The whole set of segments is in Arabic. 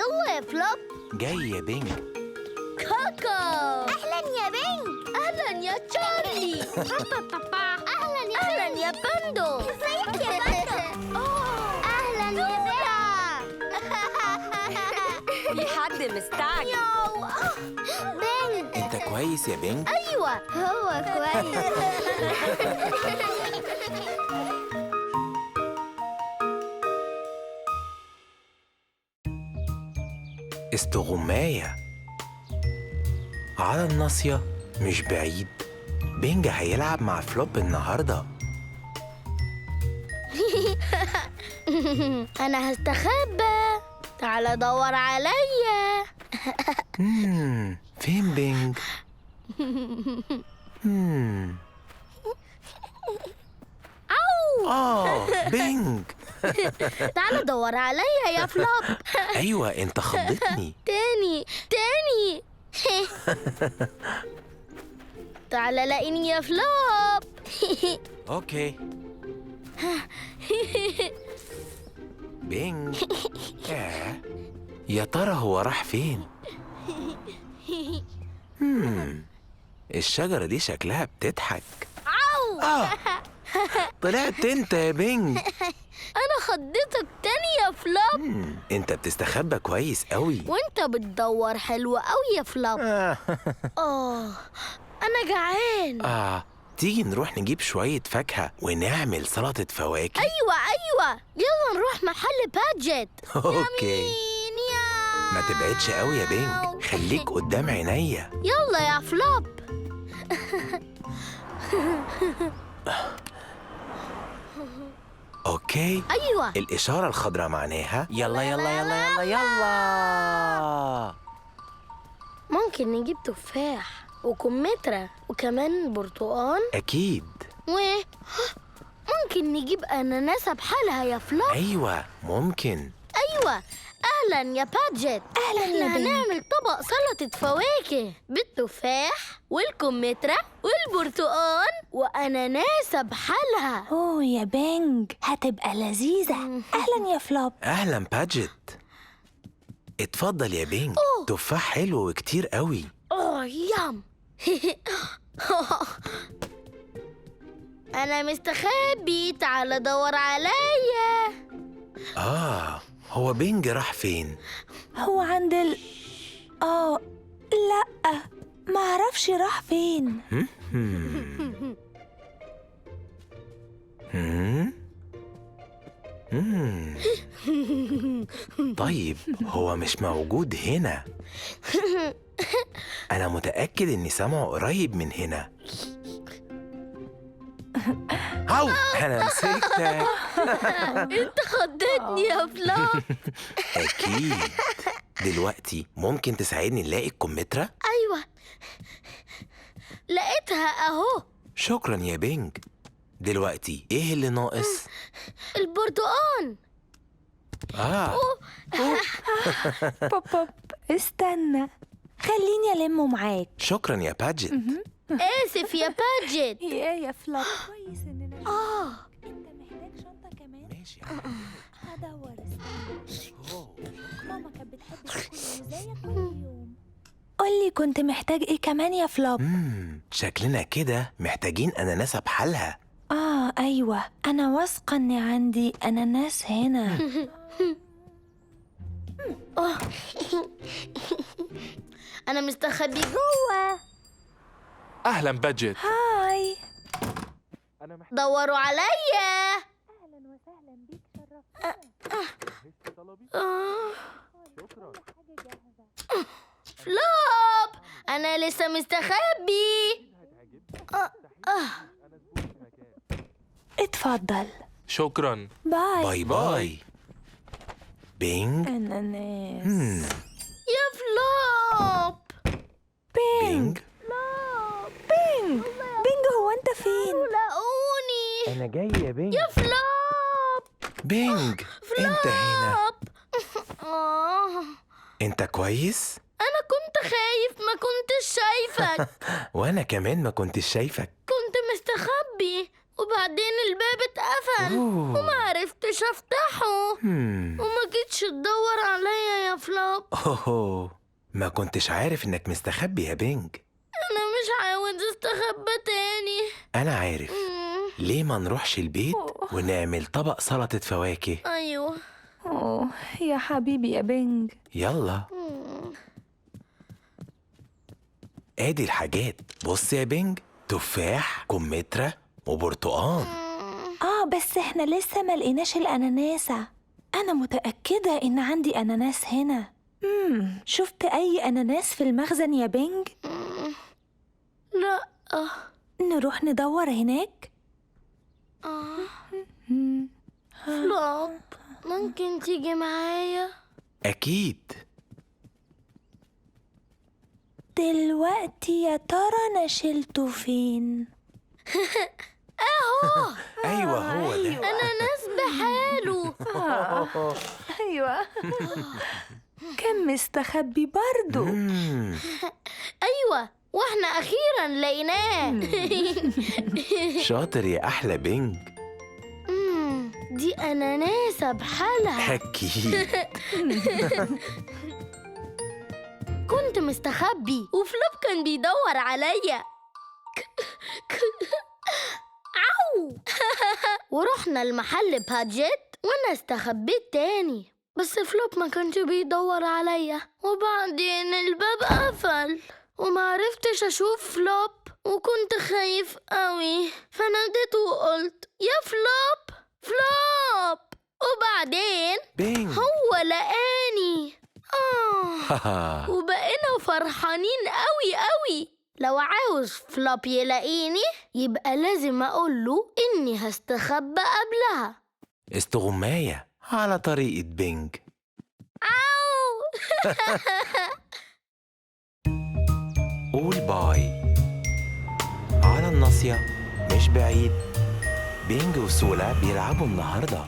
يلا يا فلوب. جاي يا بينج. كوكو. أهلا يا بينج. أهلا يا تشارلي. أهلا يا بندو. ازيك يا بندو؟ أهلا يا بينج. في حد مستعجل. بينج. انت كويس يا بينج؟ أيوة هو كويس. استغماية على الناصية مش بعيد. بينج هيلعب مع فلوب النهاردة. أنا هستخبى. تعال دور عليا. فين بينج؟ بينج. تعال دور عليا يا فلوب. أيوة أنت خضتني. تاني. تعال لاقيني يا فلوب. أوكي. بينج. يا ترى هو راح فين؟ الشجرة دي شكلها بتضحك. طلعت انت يا بينج. أنا خضتك تاني يا فلوب. انت بتستخبى كويس قوي. وانت بتدور حلو قوي يا فلوب. أنا جعان. تيجي نروح نجيب شوية فاكهة ونعمل سلطة فواكه. أيوة يلا نروح محل بادجت. اوكي. ما تبعدش قوي يا بينج، خليك قدام عينيا. يلا يا فلوب. اوكي. أيوة. الإشارة الخضراء معناها يلا يلا يلا يلا يلا. ممكن نجيب تفاح وكمثرى وكمان برتقال. أكيد. ممكن نجيب أناناسة بحالها يا فلوب. أيوة ممكن. أيوة. أهلا يا بادجت. أهلا يا بنت. هنعمل طبق سلطة فواكه بالتفاح والكمثرى والبرتقال وأناناسة بحالها. أوه يا بينج، هتبقى لذيذة. أهلا يا فلوب. أهلا باجت. اتفضل يا بينج. تفاح حلو وكتير قوي. يام. أنا مستخبي. تعال دور عليا. هو بينج راح فين؟ هو عند لأ، معرفش راح فين. طيب هو مش موجود هنا. أنا متأكد إني سامعه قريب من هنا. أنا مسكتك. أنت خضتني يا فلوب. أكيد. دلوقتي ممكن تساعدني نلاقي الكمثرى؟ أيوة لقيتها أهو. شكرا يا بينج. دلوقتي إيه اللي ناقص؟ البرتقال. بوب استنى، خليني ألمه معاك. شكرا يا باجت. آسف يا بادجت. يا فلوب، كويس إننا أنت محتاج شنطة كمان؟ ماشي. هدور. ماما كانت بتحب تاكل موزاية كل يوم. قولي كنت محتاج إيه كمان يا فلوب؟ شكلنا كده محتاجين أناناسة بحالها. أيوة، أنا واثقة إني عندي أناناس هنا. أنا مستخبي جوه. أهلا باجت. هاي. دوروا عليا. أهلا وسهلا بيك، شرفتنا. فلوب. أنا لسه مستخبي. اتفضل. شكرا. باي. باي باي. بينج. أناناس. يا فلوب. بينج. بينج، هو أنت فين؟ لاقوني. أنا جاي يا بينج. يا فلوب. بينج. أنت هنا. آه. أنت كويس؟ أنا كنت خايف، ما كنتش شايفك. وأنا كمان ما كنتش شايفك. كنت مستخبي وبعدين الباب اتقفل وما عرفتش افتحه. وما جيتش تدور عليا يا فلوب. فلوب. أوه، ما كنتش عارف إنك مستخبي يا بينج. أنا مش عاوز استخبى تاني. أنا عارف. ليه ما نروحش البيت ونعمل طبق سلطة فواكه؟ أيوه. أوه يا حبيبي يا بينج. يلا. ادي الحاجات، بص يا بينج، تفاح، كمثرى وبرتقان. بس احنا لسه ما لقيناش الأناناسة. أنا متأكدة إن عندي أناناس هنا. شفت أي أناناس في المخزن يا بينج؟ لا. نروح ندور هناك؟ فلوب، ممكن تيجي معايا؟ أكيد. دلوقتي يا ترى أنا شلته فين؟ أيوة هو ده. أناناس بحاله. أيوة. كان مستخبي برضو. أيوة، وإحنا أخيرا لقيناه. شاطر يا أحلى بينج. دي أناناسة بحالها. أكيد. كنت مستخبي وفلوب كان بيدور عليا. عو. ورحنا المحل بهاجت وانا استخبيت تاني، بس فلوب ما كانش بيدور عليا. وبعدين الباب قفل وما عرفتش اشوف فلوب، وكنت خايف قوي، فناديت وقلت يا فلوب فلوب، وبعدين بينج. هو لقاني. وبقينا فرحانين قوي قوي. لو عاوز فلوب يلاقيني يبقى لازم أقوله إني هستخبى قبلها. استغماية على طريقة بينج. عاو. قول باي. على الناصية مش بعيد، بينج وسولا بيلعبوا النهاردة.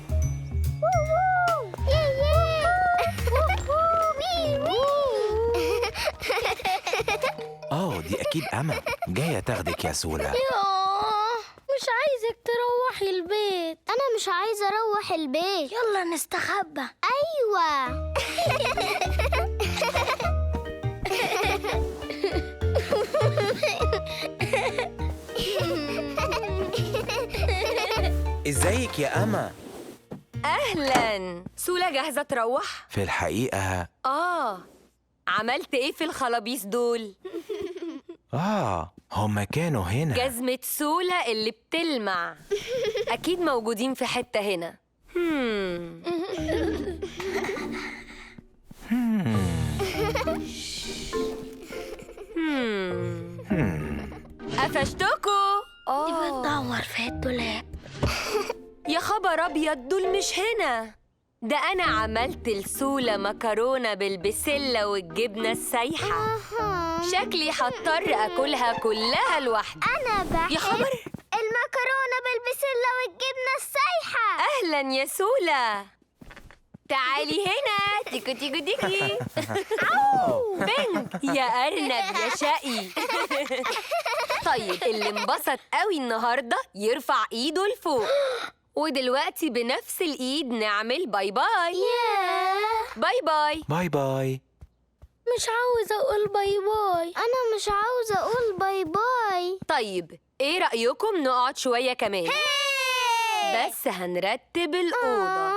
دي أكيد أمل جاية تاخدك يا سولا. مش عايزك تروحي البيت. أنا مش عايزة أروح البيت. يلا نستخبى. أيوة. ازيك يا أما؟ أهلاً. سولا جاهزة تروح؟ في الحقيقة عملت إيه في الخلابيس دول؟ هما كانوا هنا. جزمة سولا اللي بتلمع أكيد موجودين في حتة هنا. قفشتكوا. دي بتدور في الدولاب. يا خبر أبيض، دول مش هنا. ده أنا عملت لسولا مكرونة بالبسلة والجبنة السايحة. شكلي هضطر أكلها كلها لوحدي. أنا بحب يا خبر، المكرونة بالبسلة والجبنة السايحة. أهلاً يا سولا، تعالي هنا. تيكو تيكو تيكي. بينج يا أرنب يا شقي. طيب، اللي انبسط قوي النهاردة يرفع إيده لفوق. ودلوقتي بنفس الإيد نعمل باي باي. باي باي. باي باي. مش عاوزة أقول باي باي. أنا مش عاوزة أقول باي باي. طيب، إيه رأيكم نقعد شوية كمان؟ بس هنرتب الأوضة.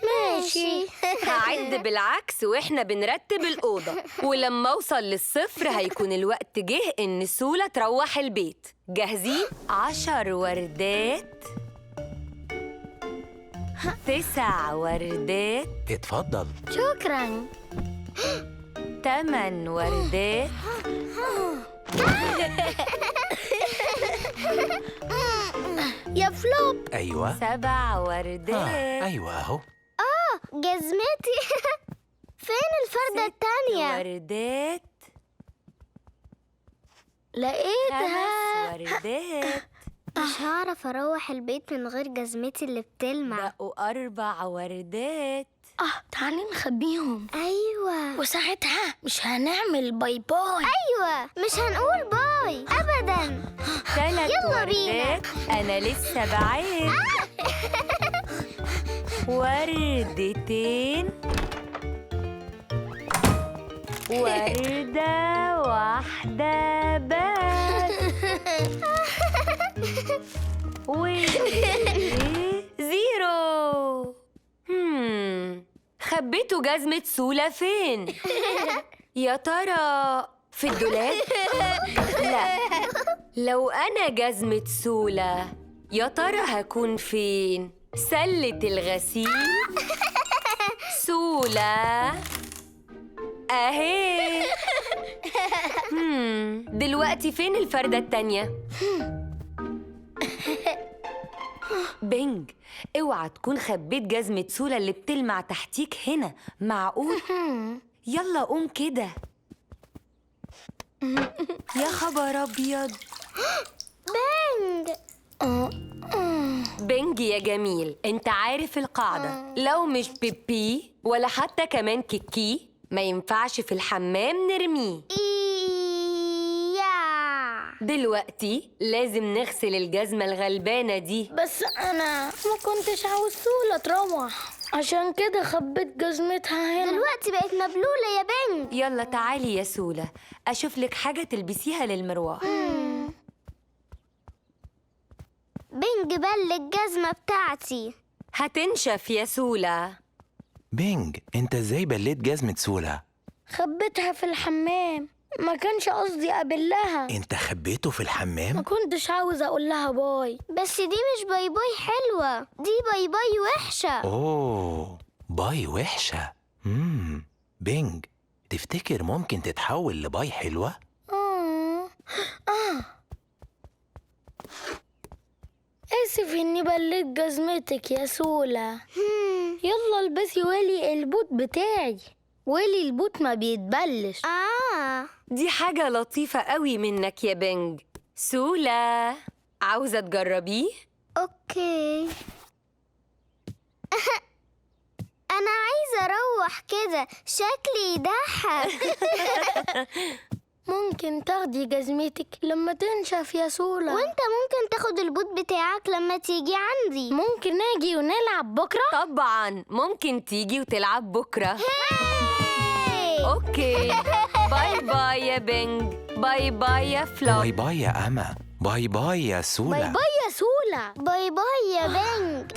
ماشي. هعد بالعكس وإحنا بنرتب الأوضة، ولما أوصل للصفر هيكون الوقت جه إن سولا تروح البيت. جاهزين؟ 10 وردات، 9 وردات، اتفضل. شكراً. 8 وردات، يا فلوب. أيوة. 7 وردات، أيوة أهو. جزمتي. فين الفردة التانية؟ وردات، لقيتها. 5 وردات، مش هعرف أروح البيت من غير جزمتي اللي بتلمع. بقوا 4 وردات. تعالي نخبيهم. أيوة. وساعتها مش هنعمل باي باي. أيوة، مش هنقول باي أبداً. 3 يلا بينا. وردات. أنا لسه بعيد. وردتين، وردة واحدة بس. زيرو. خبيتوا جزمة سولا فين؟ يا ترى في الدولاب؟ لا. لو أنا جزمة سولا يا ترى هكون فين؟ سلة الغسيل؟ سولا أهي. دلوقتي فين الفردة التانية؟ بينج، اوعى تكون خبيت جزمة سولا اللي بتلمع تحتيك هنا. معقول؟ يلا قوم كده. يا خبر أبيض. بينج. بينج يا جميل، انت عارف القاعدة، لو مش بيبي ولا حتى كمان كيكي ما ينفعش في الحمام نرميه. دلوقتي لازم نغسل الجزمة الغلبانة دي. بس أنا ما كنتش عاوز سولا تروح، عشان كده خبيت جزمتها هنا. دلوقتي بقت مبلولة يا بينج. يلا تعالي يا سولا، أشوف لك حاجة تلبسيها للمروح. بينج بل الجزمة بتاعتي. هتنشف يا سولا. بينج، انت ازاي بليت جزمة سولا؟ خبيتها في الحمام، ما كانش قصدي أقابلها. انت خبيته في ما الحمام؟ كنتش عاوز أقول لها باي. بس دي مش باي باي حلوة، دي باي باي وحشة. اوه، باي وحشة. بينج، تفتكر ممكن تتحول لباي حلوة؟ آسف إني بليت جزمتك يا سولا. يلا البسي ويلي البوت بتاعي. ويلي البوت ما بيتبلش. دي حاجة لطيفة قوي منك يا بينج. سولا، عاوزة تجربيه؟ اوكي. انا عايزة اروح كده، شكلي يضحك. ممكن تاخدي جزمتك لما تنشف يا سولا. وانت ممكن تاخد البوت بتاعك لما تيجي عندي. ممكن اجي ونلعب بكرة؟ طبعا ممكن تيجي وتلعب بكرة. هاي! اوكي. باي باي يا بينج، باي باي يا فلوب. باي باي يا أما، باي باي يا سولا. باي باي يا سولا. باي باي يا بينج.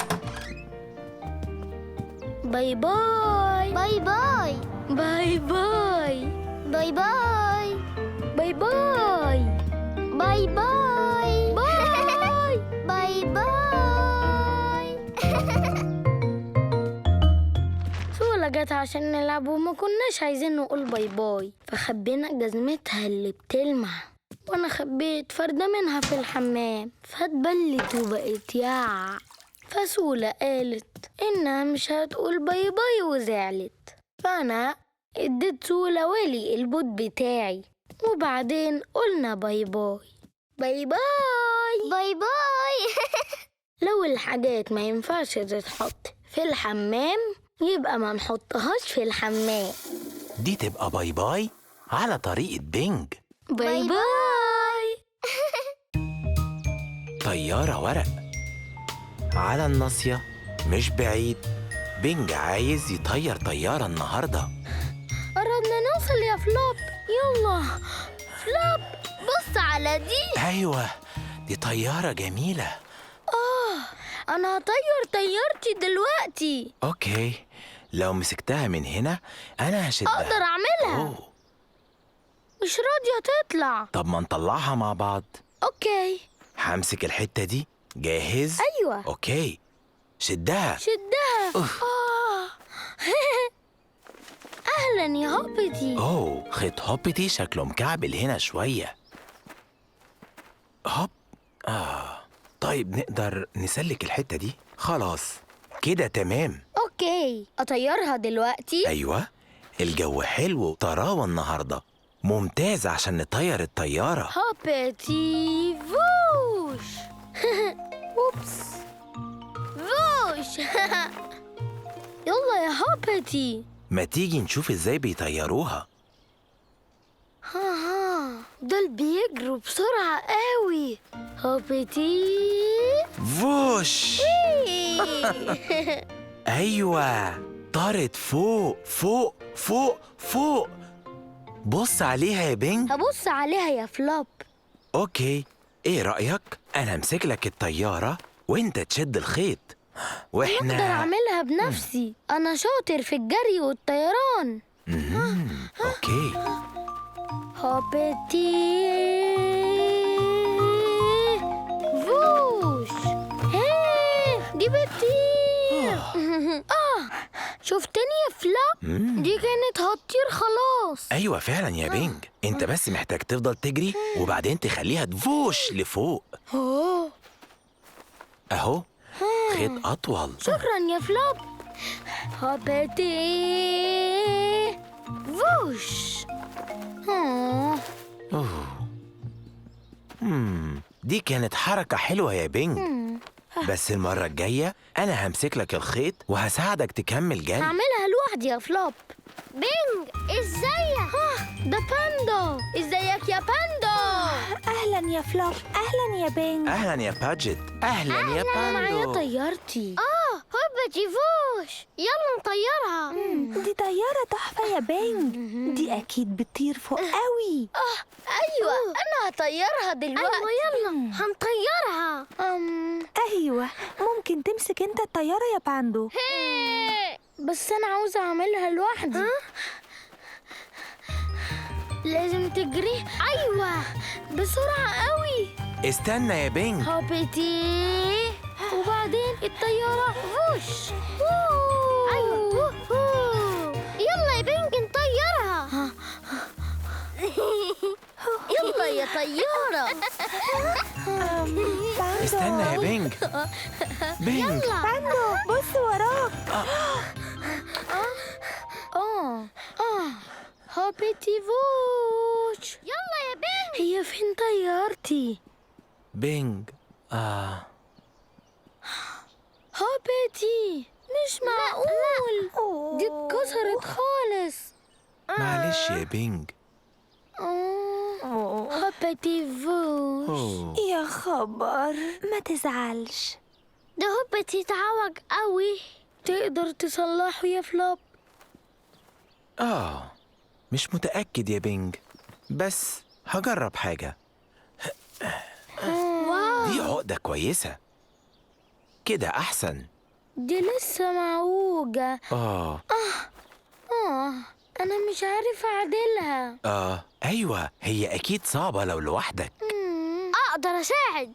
باي باي. باي باي. باي باي. باي باي. باي باي. باي باي. باي. باي باي. سولا جت عشان نلعب وما كناش عايزين نقول باي باي، فخبينا جزمتها اللي بتلمع، وانا خبيت فردة منها في الحمام فاتبلت وبقت ياع. فسولا قالت إنها مش هتقول باي باي وزعلت، فأنا اديت سولا ويلي البوت بتاعي، وبعدين قلنا باي باي. باي باي. باي باي. لو الحاجات ما ينفعش تتحط في الحمام يبقى ما نحطهاش في الحمام. دي تبقى باي باي على طريقة بينج. باي باي. طيارة ورق على الناصية، مش بعيد. بينج عايز يطير طيارة النهاردة. قربنا نوصل يا فلوب. يلا فلوب، بص على دي. أيوة، دي طيارة جميلة. أنا هطير طيارتي دلوقتي. أوكي، لو مسكتها من هنا أنا هشدها. أقدر أعملها. أوه. مش راضية تطلع. طب ما نطلعها مع بعض. أوكي. همسك الحتة دي. جاهز؟ أيوة. أوكي، شدها. شدها. أهلا يا هوبتي. أوه، خيط هوبتي شكله مكعبل هنا شوية. هوب. طيب نقدر نسلك الحتة دي. خلاص كده تمام. أوكي، أطيرها دلوقتي. أيوة، الجو حلو وطراوة النهاردة، ممتاز عشان نطير الطيارة. هوبتي فوش. أوبس. فوش. يلا يا هوبتي. ما تيجي نشوف ازاي بيطيروها. دول بيجروا بسرعة قوي. هوبتي فوش. أيوة، طارت فوق فوق فوق فوق. بص عليها يا بينج. هبص عليها يا فلوب. اوكي، ايه رأيك؟ انا امسك لك الطيارة وانت تشد الخيط أقدر واحنا أعملها بنفسي، أنا شاطر في الجري والطيران. اوكي. هوبتي فوش. دي بتطير. شفتني يا فلوب؟ دي كانت هتطير خلاص. ايوه فعلا يا بينج، انت بس محتاج تفضل تجري وبعدين تخليها تفوش لفوق. اهو خيط اطول. شكرا يا فلوب. هوبتي فوش. دي كانت حركة حلوة يا بينج، بس المرة الجاية أنا همسك لك الخيط وهساعدك تكمل جري. هعملها لوحدي يا فلوب. بينج ازيك؟ ده باندا. ازيك يا باندا؟ أهلا يا فلوب. أهلا يا بينج. أهلا يا باجيت. أهلا يا معايا باندو. طيارتي. هوبتي فوش، يلا نطيرها. دي طيارة تحفة يا بينج. دي أكيد بتطير فوق قوي. ايوه انا هطيرها دلوقتي. ايوه يلا هنطيرها. أيوة، ممكن تمسك أنت الطيارة يا باندو. بس انا عاوزه اعملها لوحدي. لازم تجري. ايوه بسرعه قوي. استنى يا بينج. هوبتي وبعدين الطياره فوش. ايوه يلا يا بينج نطيرها. يلا يا طياره. باندو. استنى يا بينج. بينج. باندو بص وراك. هوبتي فوش. يلا يا بينج. هي فين طيارتي؟ بينج. هوبتي مش معقول. دي اتكسرت خالص. معلش يا بينج. هوبتي فوش. أوه. يا خبر، ما تزعلش. ده هوبتي اتعوج قوي. تقدر تصلحه يا فلوب؟ مش متأكد يا بينج، بس هجرب حاجة. دي عقدة كويسة كده أحسن. دي لسه معوجة. أنا مش عارف أعدلها. أيوة، هي أكيد صعبة لو لوحدك. اقدر اساعد.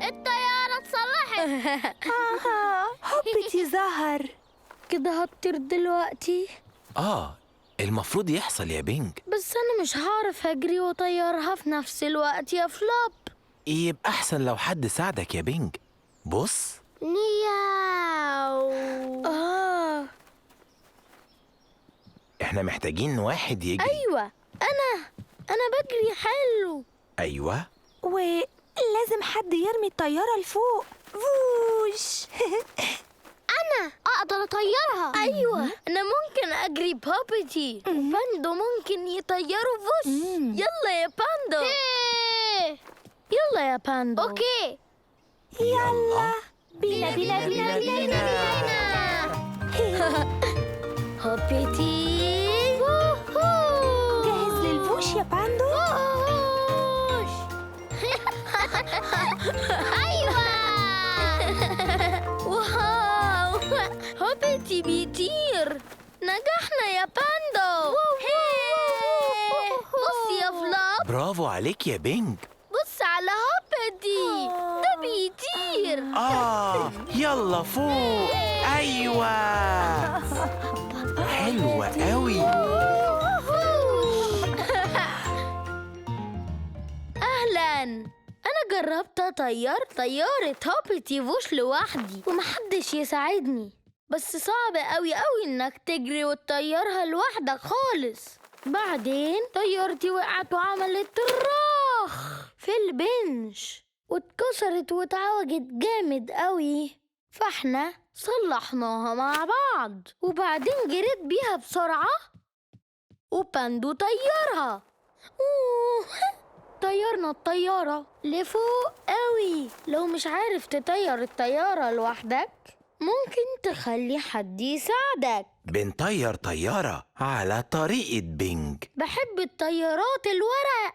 الطيارة اتصلحت. هوبتي ظهر. كده هتطير دلوقتي. المفروض يحصل يا بينج. بس أنا مش هعرف أجري وأطيرها في نفس الوقت يا فلوب. يبقى أحسن لو حد ساعدك يا بينج. بص. نياو. إحنا محتاجين واحد يجري. أيوة أنا بجري حلو. أيوة. ولازم حد يرمي الطيارة لفوق. فوش. انا اقدر اطيرها. أيوة أنا ممكن أجري بهوبتي. باندو ممكن يطيروا فوش. يلا يا باندو. يلا يا باندو. اوكي يلا بينا بينا بينا بينا. هوبتي. جاهز للفوش يا باندو؟ ايوه. واو هوبتي بيطير. نجحنا يا باندو. بص يا فلوب. برافو عليك يا بينج. بص على هوبتي، ده بيطير. يلا فوق. أيوة، حلوة قوي. أهلاً، أنا جربت أطير طيارة هوبتي فوش لوحدي ومحدش يساعدني. بس صعب قوي إنك تجري وتطيرها لوحدك خالص. بعدين طيارتي وقعت وعملت طراخ في البنش واتكسرت واتعوجت جامد قوي. فاحنا صلحناها مع بعض وبعدين جريت بيها بسرعة وباندو طيرها. طيرنا الطيارة لفوق قوي. لو مش عارف تطير الطيارة لوحدك ممكن تخلي حد يساعدك. بنطير طيارة على طريقة بينج. بحب الطيارات الورق.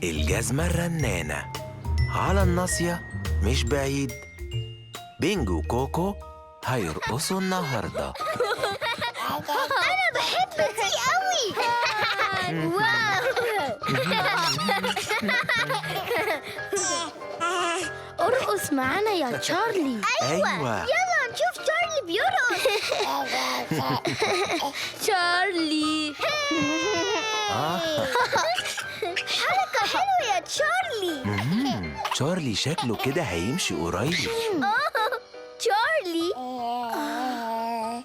الجزمة الرنانة على الناصية مش بعيد. بينج وكوكو هيرقصوا النهاردة. أنا بحب دي قوي. واو. ارقص معانا يا تشارلي. أيوة. يلا نشوف تشارلي بيرقص. تشارلي. حركة حلوة يا تشارلي. تشارلي شكله كده هيمشي قريب. تشارلي.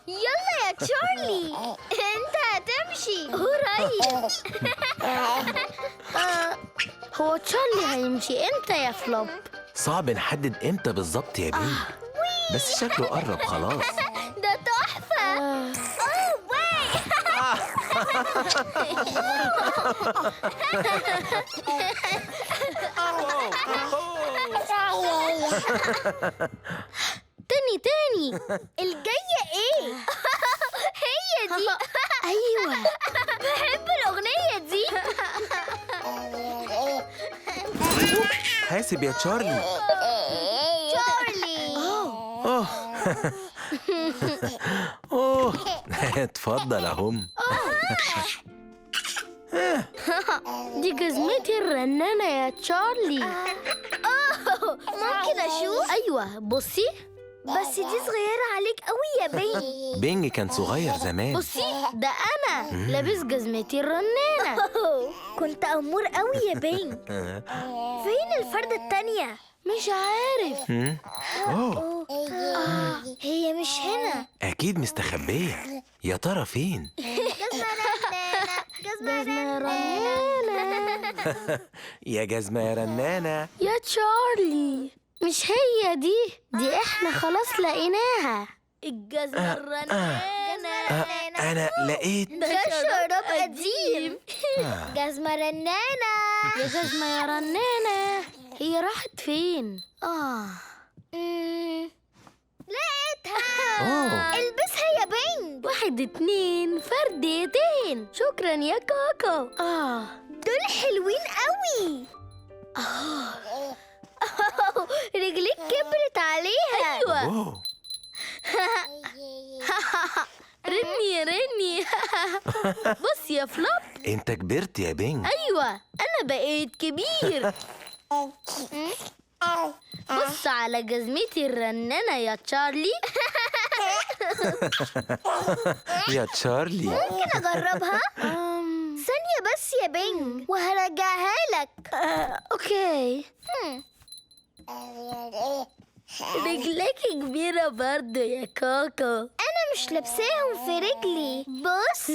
يلا يا تشارلي، انت هتمشي قريب. هو تشارلي هيمشي امتى يا فلوب؟ صعب نحدد امتى بالظبط يا بينج، بس شكله قرب خلاص. ده تحفة. اوه واي. تاني. الجاية ايه؟ هي دي. ايوه. بحب الأغنية دي. حاسب يا تشارلي. تشارلي. اوه اوه اتفضل اهم. دي جزمتي الرنانة يا تشارلي. ممكن أشوف؟ ايوه بصي. بس دي صغيرة عليك قوي يا بني. بينج كان صغير زمان. بصي ده انا لابس جزمتي الرنانة. كنت أمور قوي يا بني. فين الفردة التانية؟ مش عارف. اوه هي مش هنا. اكيد مستخبية. يا ترى فين؟ جزمة رنانة. يا جزمة يا رنانة. يا تشارلي مش هي دي احنا خلاص لقيناها. الجزمة الرنانة. أنا لقيت. ده شراب قديم. جزمة رنانة. يا جزمة يا رنانة، هي راحت فين؟ لقيتها. أوه. البسها يا بنج. 1 2 فردتين. شكرا يا كوكو. دول حلوين قوي. رجليك كبرت عليها. ايوه. أوه. رني. بص يا فلوب. أنت كبرت يا بينج. ايوه انا بقيت كبير. بص على جزمتي الرنانة يا تشارلي. يا تشارلي. ممكن أجربها؟ ثانية بس يا بنج وهرجعها لك. اوكي. رجلك كبيرة برضو يا كوكو. أنا مش لابساهم في رجلي. بص.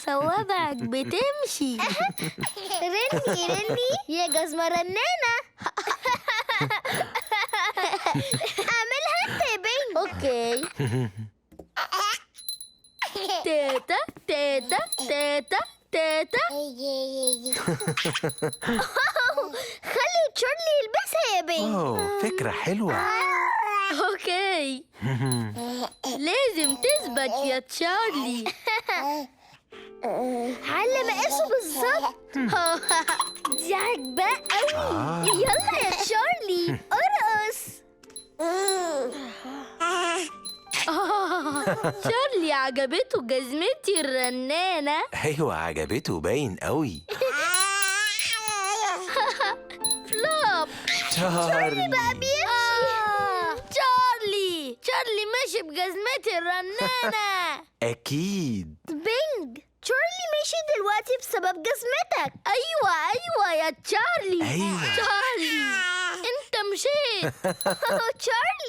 صوابعك بتمشي. رني يا جزمة رنانة. اعملها انت يا بنج. اوكي. تيتا. خلي تشارلي يلبسها يا بنج. أوه فكرة حلوة. اوكي. لازم تثبت يا تشارلي. على مقاسه بالظبط. دي عجباه قوي. يلا يا تشارلي ارقص. تشارلي عجبته جزمتي الرنانة. أيوة عجبته باين قوي. فلوب. تشارلي تشارلي ماشي بجزمتي الرنانة. أكيد. بنج تشارلي ماشي دلوقتي بسبب جزمتك. ايوه يا تشارلي. أيوة. تشارلي انت مشيت.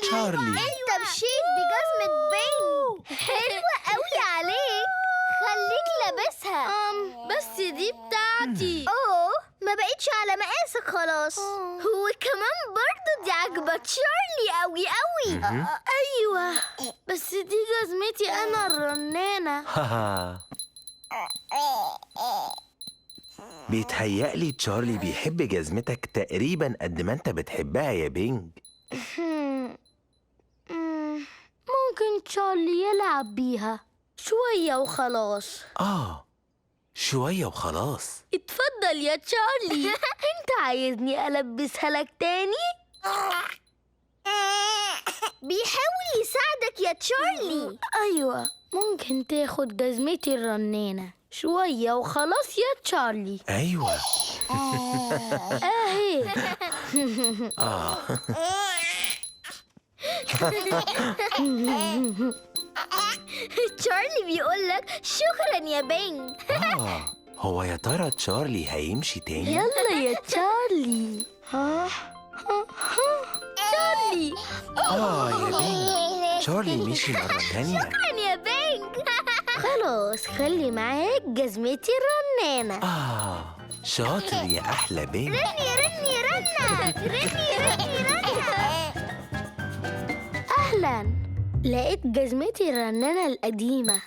تشارلي انت مشيت بجزمة بنج. حلوة قوي عليك. خليك لابسها. بس دي بتاعتي. ما بقتش على مقاسك خلاص. هو كمان برضو دي عاجبة تشارلي قوي قوي. ايوه بس دي جزمتي انا الرنانة. بيتهيألي تشارلي بيحب جزمتك تقريبا قد ما انت بتحبها يا بينج. ممكن تشارلي يلعب بيها شوية وخلاص. شوية وخلاص. اتفضل يا تشارلي. انت عايزني ألبسها لك تاني؟ بيحاول يساعدك يا تشارلي. أيوة، ممكن تاخد جزمتي الرنانة شوية وخلاص يا تشارلي. أيوة. اهي. تشارلي بيقولك شكرا يا بينج. هو يا ترى تشارلي هيمشي تاني؟ يلا يا تشارلي. تشارلي. يا بينج، تشارلي مشي مرة تانية. شكرا يا بينج. خلاص، خلي معاك جزمتي الرنانة. شاطر يا أحلى بينج. رني رني رنة، رني رني رنة. أهلا. لقيت جزمتي الرنانة القديمة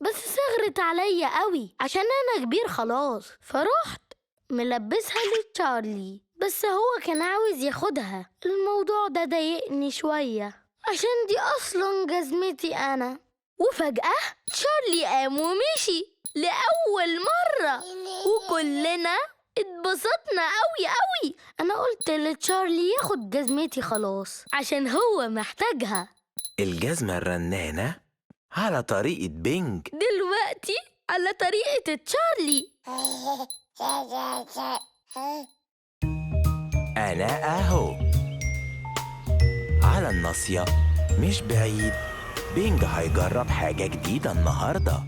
بس صغرت عليا قوي عشان أنا كبير خلاص، فرحت ملبسها لتشارلي، بس هو كان عاوز ياخدها. الموضوع ده ضايقني شوية عشان دي أصلا جزمتي أنا. وفجأة تشارلي قام ومشي لأول مرة، وكلنا اتبسطنا قوي قوي. أنا قلت لتشارلي ياخد جزمتي خلاص عشان هو محتاجها. الجزمة الرنانة على طريقة بينج. دلوقتي على طريقة تشارلي. أنا أهو على الناصية، مش بعيد. بينج هيجرب حاجة جديدة النهاردة.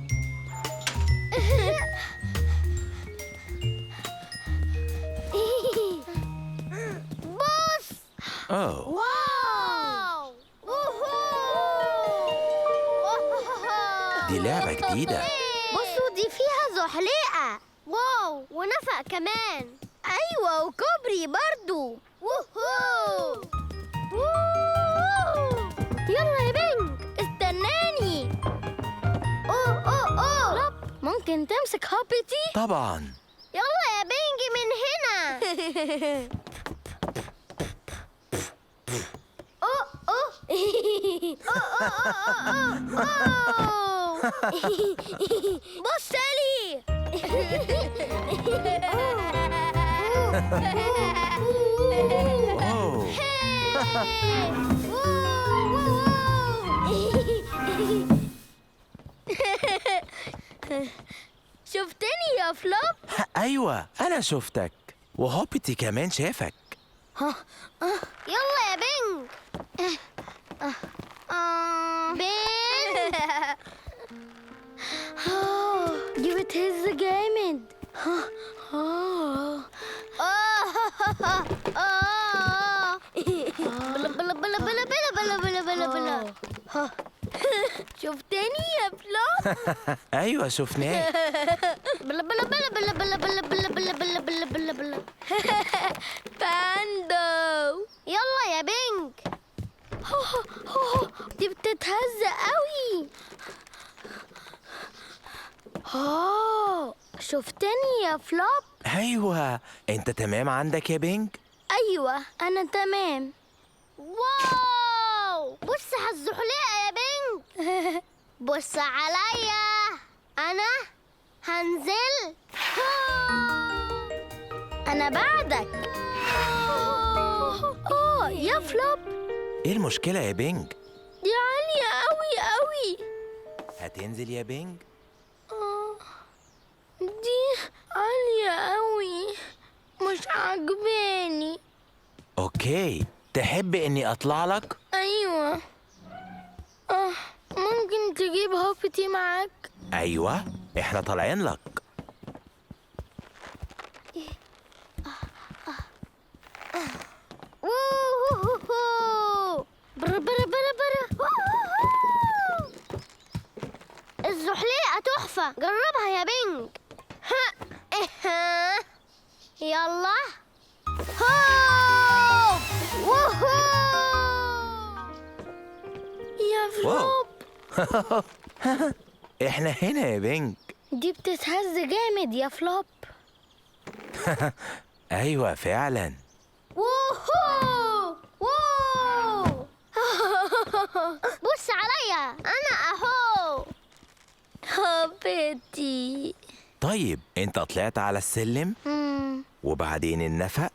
بص. واو. دي لعبة جديدة. بصوا دي فيها زحليقة. واو، ونفق كمان. أيوة، وكوبري برضو. ووهو. يلا يا بينج، استناني. أوه. ممكن تمسك هابتي؟ طبعا. يلا يا بينج من هنا. بص لي. واو. شفتني يا فلوب؟ أيوة، أنا شفتك، وهوبتي كمان شافك. يلا يا بينج. بينج. دي بتهز جامد. بلا بلا بلا بلا بلا بلا بلا بلا. شفتني يا فلوب؟ أيوة شفناه. بلا بلا بلا بلا بلا بلا بلا بلا بلا بلا بلا بلا. باندو. يلا يا بينج. دي بتتهز قوي. شفتني يا فلوب؟ أيوة، أنت تمام عندك يا بينج؟ أيوة، أنا تمام. واو، بص على الزحليقة يا بينج. بص عليا، أنا هنزل. أنا بعدك. يا فلوب، إيه المشكلة يا بينج؟ دي عالية قوي قوي. هتنزل يا بينج؟ دي عالية قوي، مش عاجباني. أوكي، تحب إني أطلع لك؟ أيوة. ممكن تجيب هوبتي معاك؟ أيوة، إحنا طالعين لك. برا برا برا برا. الزحليقة تحفة، جربها يا بينج. يلا. هوب. ووهو. يا واو. فلوب، إحنا هنا يا بينج. دي بتتهز جامد يا فلوب. أيوة فعلا. ووهو ووو بص عليا أنا أهو. هوبتي. طيب انت طلعت على السلم وبعدين النفق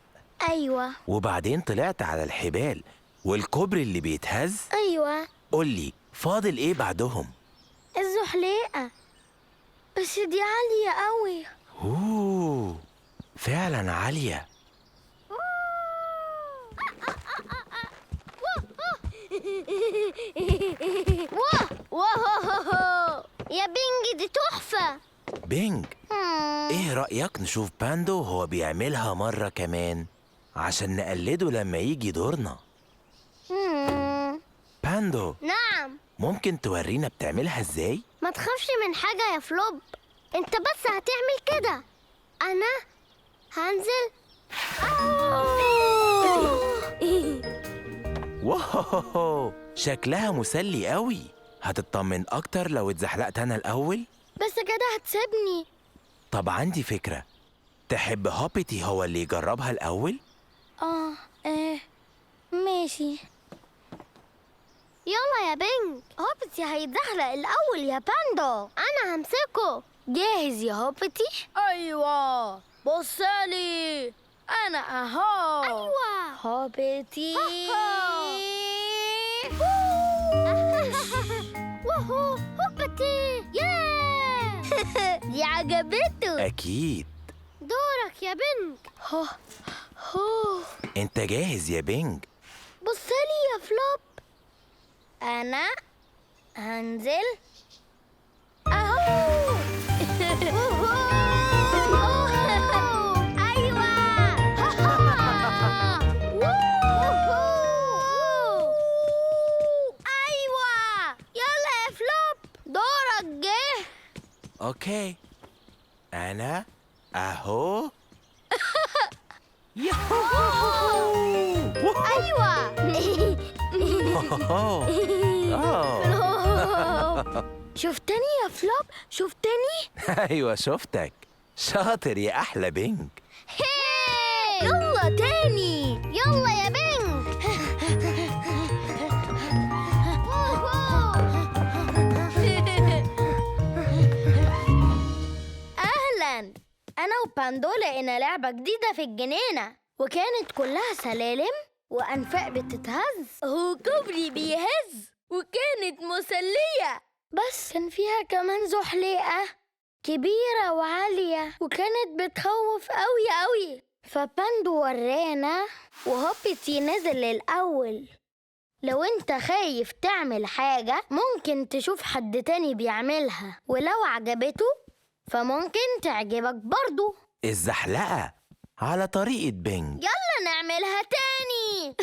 أيوة. وبعدين طلعت على الحبال والكوبري اللي بيتهز. أيوة. قولي فاضل ايه بعدهم؟ الزحليقة، بس دي عالية قوي. اوه فعلا عالية. ووهو يا بينج دي تحفة. بينج، ايه رأيك نشوف باندو وهو بيعملها مرة كمان عشان نقلده لما يجي دورنا؟ باندو، نعم. ممكن تورينا بتعملها ازاي؟ ما تخافش من حاجة يا فلوب، انت بس هتعمل كده. انا هنزل. واو شكلها مسلي قوي. هتطمن اكتر لو اتزحلقت انا الاول؟ بس كده هتسيبني. طب عندي فكرة، تحب هوبيتي هو اللي يجربها الاول؟ ماشي. يلا يا بينج، هوبتي هيتزحلق الاول يا باندو، انا همسكه. جاهز يا هوبتي؟ أيوة، بصلي أنا أهو. ايوه هوبتي. وهو هوبتي. ياه دي عجبته. اكيد. دورك يا بينج. هو انت جاهز يا بينج؟ بصلي يا فلوب، أنا هنزل أهو. ايوه ايوه يلا يا فلوب، دورك جه. اوكي، انا اهو. ياهو. ايوه شفتني يا فلوب؟ شفتني؟ ايوه شفتك، شاطر يا احلى بينج. هي يلا تاني، يلا يا بينج. أهلا، أنا وباندو لقينا لعبة جديدة في الجنينة، وكانت كلها سلالم وأنفاق بتتهز وكوبري بيهز، وكانت مسلية. بس كان فيها كمان زحليقة كبيرة وعالية، وكانت بتخوف قوي قوي. فباندو ورانا وهوبتي نزل الأول. لو انت خايف تعمل حاجة ممكن تشوف حد تاني بيعملها، ولو عجبته فممكن تعجبك برضو. الزحلقة على طريقة بينج. يلا نعملها تاني.